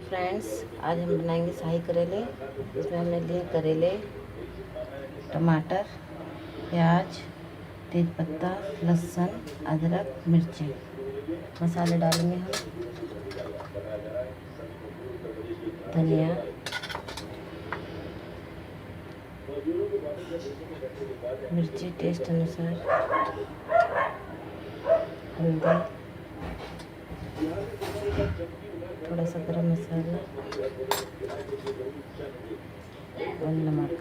Friends, आज हम बनाएंगे शाही करेले। इसमें हमने लिए करेले, टमाटर, प्याज, तेज़पत्ता, लहसुन, अदरक, मिर्ची। मसाले डालेंगे हम धनिया, मिर्ची टेस्ट अनुसार, हल्दी, थोड़ा सा गरम मसाला और नमक।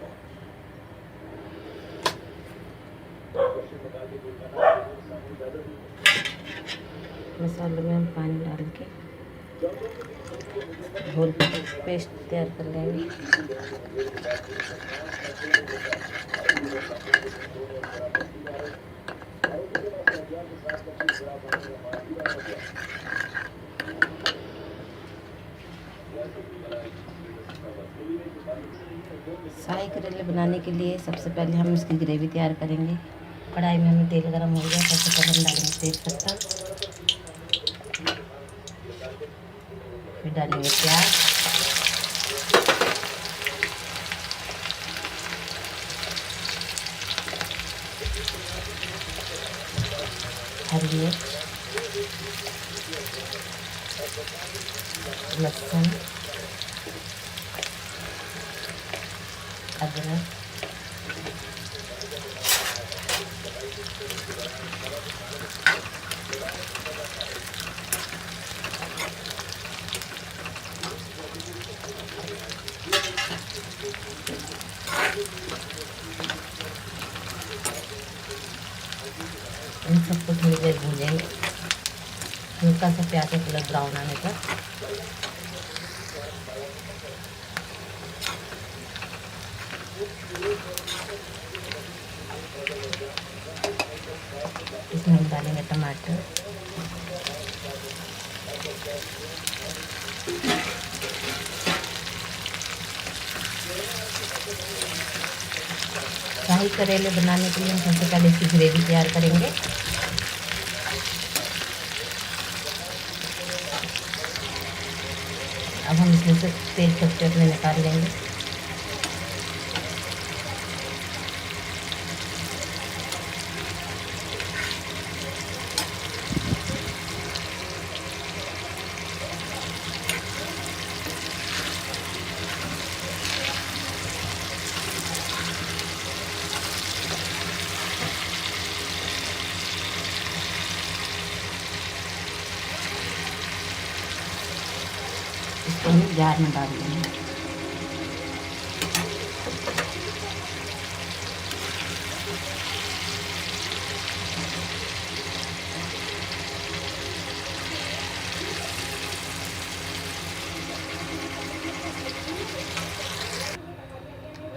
मसालों में हम पानी डाल के घोल पेस्ट तैयार कर लेंगे। शाही करेले बनाने के लिए सबसे पहले हम इसकी ग्रेवी तैयार करेंगे। कढ़ाई में हमें तेल गरम हो गया। सबसे पहले हम डालेंगे तेज़पत्ता, फिर डालेंगे प्याज, हरी मिर्च, लहसुन, अदरक, इन सबको थोड़ी देर भूनेंगे, हल्का सा प्याज का कलर ब्राउन आने तक। इसमें हम डालेंगे टमाटर, शाही करेले बनाने के लिए हम सबसे पहले इसकी ग्रेवी तैयार करेंगे। अब हम इसमें से तेज पत्ते अपने निकाल लेंगे। इसको हम जार में डाल देंगे।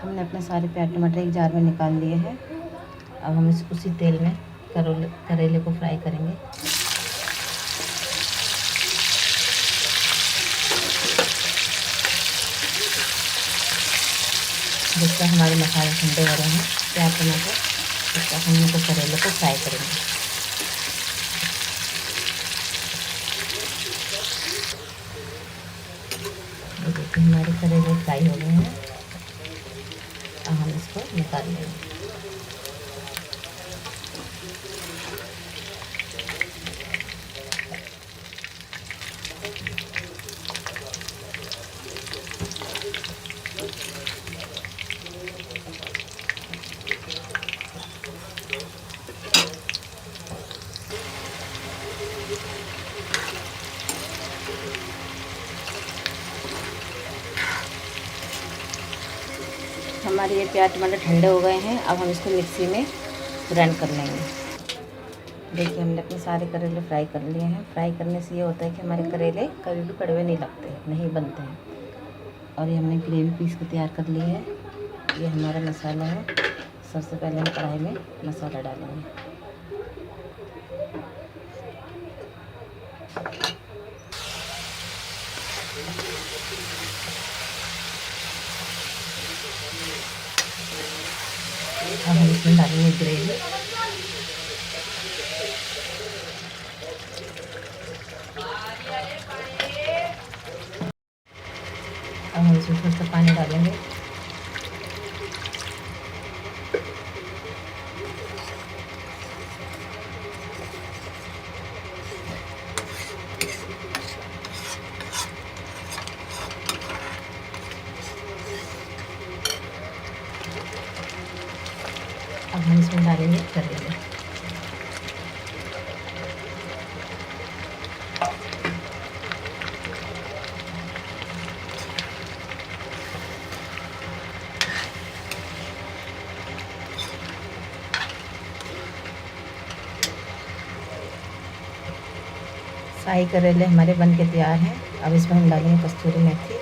हमने अपने सारे प्याज टमाटर एक जार में निकाल लिए हैं। अब हम उसी तेल में करेले को फ्राई करेंगे। जब तक हमारे मसाले ठंडे हो रहे हैं प्याज टमाटर, तब तक हम इनको करेले को फ्राई करेंगे। देखिए हमारे करेले फ्राई हो गए हैं। अब हम इसको निकाल लेंगे। हमारे ये प्याज टमाटर ठंडे हो गए हैं। अब हम इसको मिक्सी में ग्राइंड कर लेंगे। देखिए हमने अपने सारे करेले फ्राई कर लिए हैं। फ्राई करने से ये होता है कि हमारे करेले कभी भी कड़वे नहीं लगते, नहीं बनते हैं। और ये हमने ग्रेवी पीस के तैयार कर ली है। ये हमारा मसाला है। सबसे पहले हम कढ़ाई में मसाला डालेंगे। अब हम इसमें डालेंगे ग्रेवी। इसमें थोड़ा सा पानी डालेंगे। अब हम इसमें डालेंगे करेले। शाही करेले हमारे बन के तैयार हैं। अब इसमें हम डालेंगे कस्तूरी मेथी,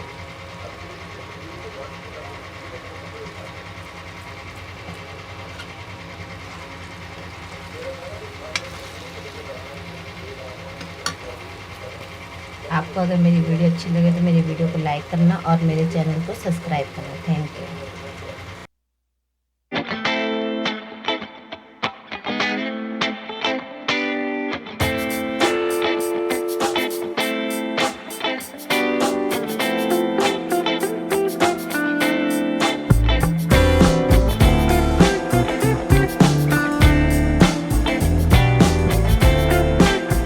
आपको अगर मेरी वीडियो अच्छी लगे तो मेरी वीडियो को लाइक करना और मेरे चैनल को सब्सक्राइब करना। Thank you.